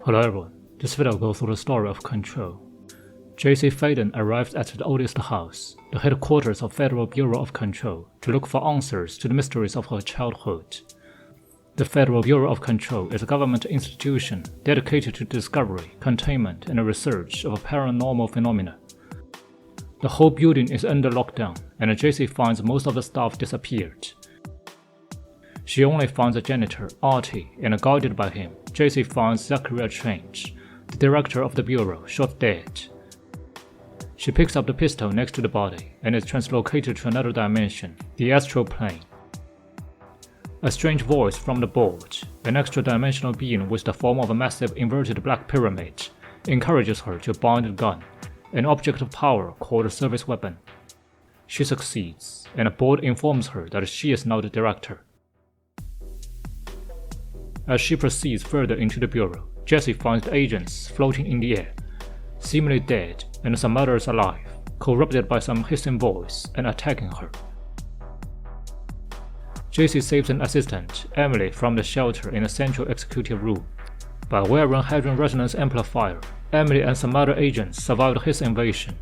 Hello everyone, this video will go through the story of Control. J.C. Faden arrived at the Oldest House, the headquarters of Federal Bureau of Control, to look for answers to the mysteries of her childhood. The Federal Bureau of Control is a government institution dedicated to discovery, containment, and research of paranormal phenomena. The whole building is under lockdown, and J.C. finds most of the staff disappeared. She only finds the janitor, Artie, and guided by him, J.C. finds Zachariah Trench, the director of the bureau, shot dead. She picks up the pistol next to the body and is translocated to another dimension, the astral plane. A strange voice from the board, an extra-dimensional being with the form of a massive inverted black pyramid, encourages her to bind the gun, an object of power called a service weapon. She succeeds, and the board informs her that she is now the director. As she proceeds further into the bureau, Jessie finds the agents floating in the air, seemingly dead and some others alive, corrupted by some hissing voice and attacking her. Jessie saves an assistant, Emily, from the shelter in the central executive room. By wearing Hadron Resonance Amplifier, Emily and some other agents survived his invasion.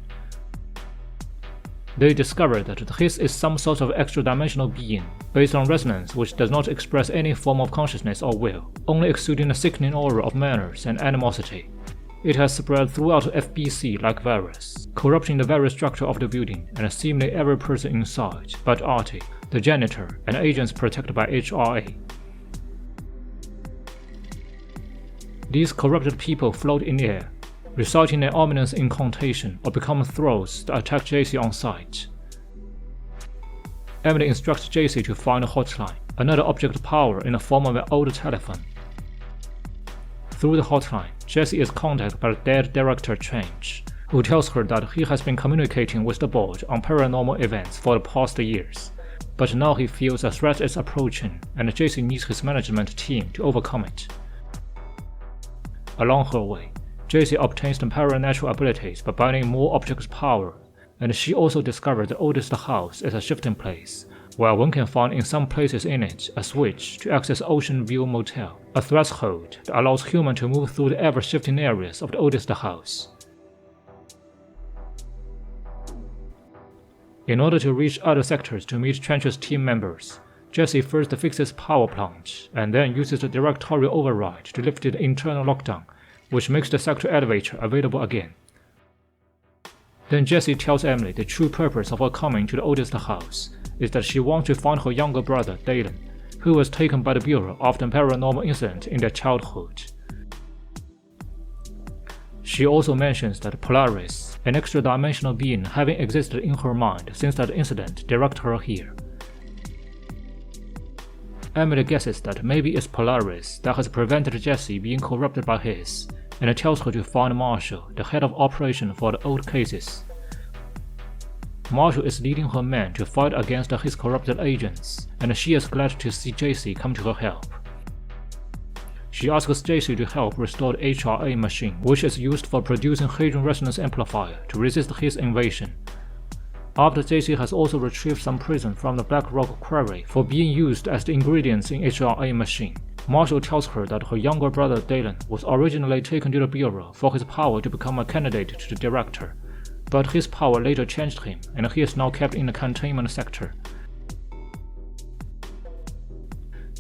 They discover that the Hiss is some sort of extra-dimensional being, based on resonance which does not express any form of consciousness or will, only exuding a sickening aura of manners and animosity. It has spread throughout FBC like virus, corrupting the very structure of the building and seemingly every person inside, but Artie, the janitor, and agents protected by HRA. These corrupted people float in the air, reciting an ominous incantation or become thralls that attack J.C. on sight. Emily instructs J.C. to find a hotline, another object of power in the form of an old telephone. Through the hotline, Jessie is contacted by the dead director Trench, who tells her that he has been communicating with the board on paranormal events for the past years, but now he feels a threat is approaching and Jessie needs his management team to overcome it. Along her way, Jessie obtains the paranatural abilities by binding more objects' power, and she also discovers the Oldest House as a shifting place, where one can find in some places in it a switch to access Ocean View Motel, a threshold that allows humans to move through the ever-shifting areas of the Oldest House. In order to reach other sectors to meet Trench's team members, Jessie first fixes power plant, and then uses the directorial override to lift the internal lockdown, which makes the sector elevator available again. Then Jessie tells Emily the true purpose of her coming to the Oldest House is that she wants to find her younger brother Dalen, who was taken by the Bureau after a paranormal incident in their childhood. She also mentions that Polaris, an extra-dimensional being having existed in her mind since that incident, directed her here. Emily guesses that maybe it's Polaris that has prevented Jessie being corrupted by his, and tells her to find Marshall, the head of operation for the old cases. Marshall is leading her men to fight against his corrupted agents, and she is glad to see Jessie come to her help. She asks Jessie to help restore the HRA machine, which is used for producing Hadron Resonance Amplifier to resist his invasion. After Jessie has also retrieved some prison from the Black Rock Quarry for being used as the ingredients in HRA machine, Marshall tells her that her younger brother Dalen was originally taken to the Bureau for his power to become a candidate to the director, but his power later changed him and he is now kept in the containment sector.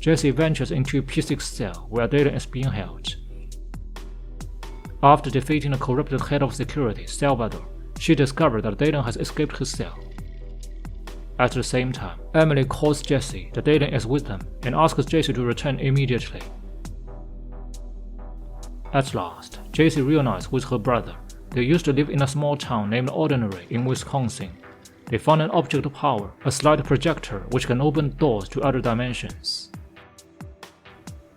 Jessie ventures into P6 cell where Dalen is being held. After defeating the corrupted head of security, Salvador, she discovers that Dalen has escaped his cell. At the same time, Emily calls Jessie that Dalen is with them and asks Jessie to return immediately. At last, Jessie reunites with her brother. They used to live in a small town named Ordinary in Wisconsin. They found an object of power, a slide projector which can open doors to other dimensions.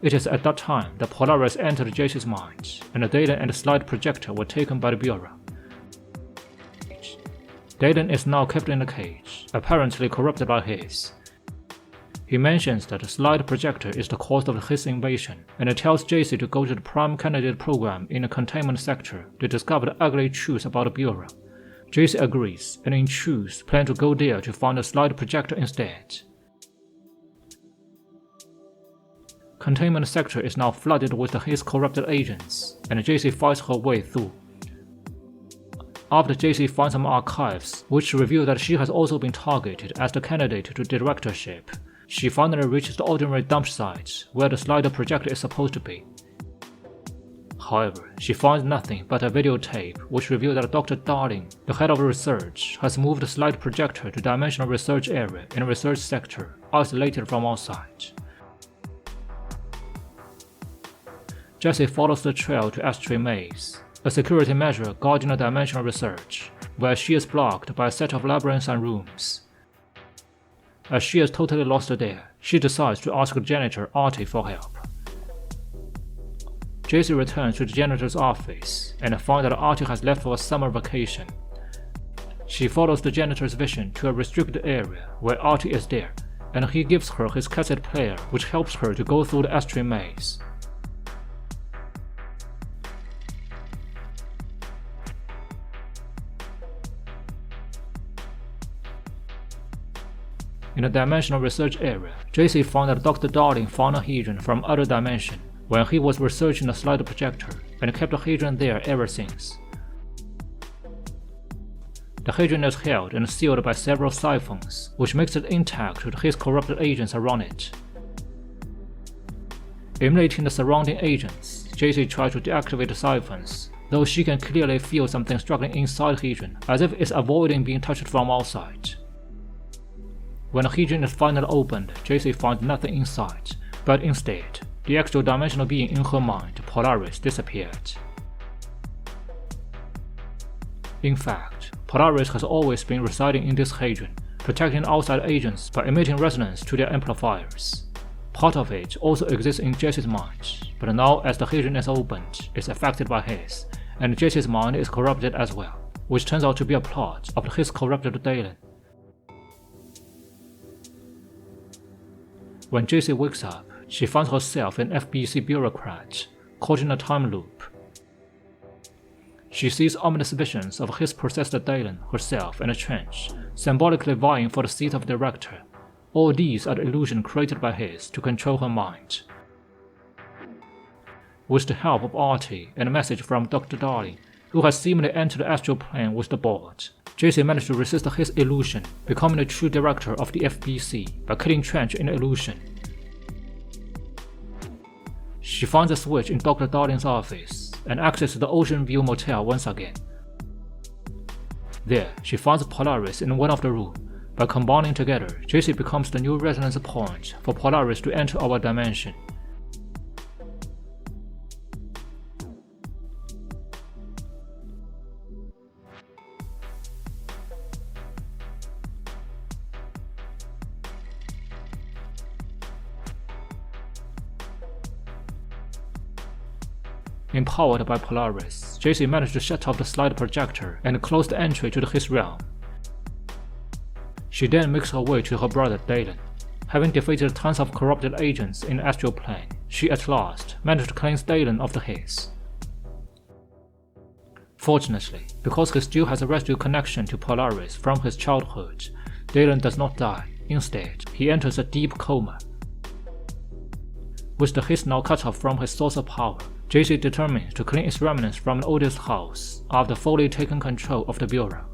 It is at that time that Polaris entered Jessie's mind, and Dalen and the slide projector were taken by the Bureau. Dalen is now kept in a cage, apparently corrupted by his. He mentions that the slide projector is the cause of his invasion, and tells Jessie to go to the Prime Candidate program in the containment sector to discover the ugly truth about the Bureau. Jessie agrees, and in truth plan to go there to find the slide projector instead. containment sector is now flooded with his corrupted agents, and JC fights her way through. After JC finds some archives, which reveal that she has also been targeted as the candidate to directorship, she finally reaches the ordinary dump site where the slider projector is supposed to be. However, she finds nothing but a videotape which reveals that Dr. Darling, the head of research, has moved the slide projector to dimensional research area in a research sector, isolated from outside. Jessie follows the trail to Ashtray Maze, a security measure guarding the dimensional research, where she is blocked by a set of labyrinths and rooms. As she is totally lost there, she decides to ask janitor Artie for help. Jessie returns to the janitor's office and finds that Artie has left for a summer vacation. She follows the janitor's vision to a restricted area where Artie is there, and he gives her his cassette player, which helps her to go through the Ashtray Maze. In the dimensional research area, JC found that Dr. Darling found a Hedron from other dimension when he was researching the slider projector, and kept the Hedron there ever since. The Hedron is held and sealed by several siphons, which makes it intact with his corrupted agents around it. Emulating the surrounding agents, JC tries to deactivate the siphons, though she can clearly feel something struggling inside Hedron, as if it's avoiding being touched from outside. When the Hedron is finally opened, JC finds nothing inside, but instead, the extra dimensional being in her mind, Polaris, disappeared. In fact, Polaris has always been residing in this Hedron, protecting outside agents by emitting resonance to their amplifiers. Part of it also exists in Jesse's mind, but now as the Hedron is opened, it's affected by his, and Jesse's mind is corrupted as well, which turns out to be a plot of his corrupted Dalen. When Jessie wakes up, she finds herself an FBC bureaucrat, caught in a time loop. She sees ominous visions of his possessed Dalen, herself, and a trench, symbolically vying for the seat of director. All these are the illusion created by his to control her mind. With the help of Artie and a message from Dr. Darling, who has seemingly entered the astral plane with the board, Jessie managed to resist his illusion, becoming the true director of the FBC by killing Trench in the illusion. She finds a switch in Dr. Darling's office and accesses the Ocean View Motel once again. There, she finds Polaris in one of the rooms. By combining together, Jessie becomes the new resonance point for Polaris to enter our dimension. Empowered by Polaris, Jessie managed to shut off the slide projector and close the entry to his realm. She then makes her way to her brother Dalen. Having defeated tons of corrupted agents in the astral plane, she at last managed to cleanse Dalen of the hiss. Fortunately, because he still has a residual connection to Polaris from his childhood, Dalen does not die. Instead, he enters a deep coma. With the hiss now cut off from his source of power, Jessie determines to clean its remnants from the oldest house after fully taking control of the bureau.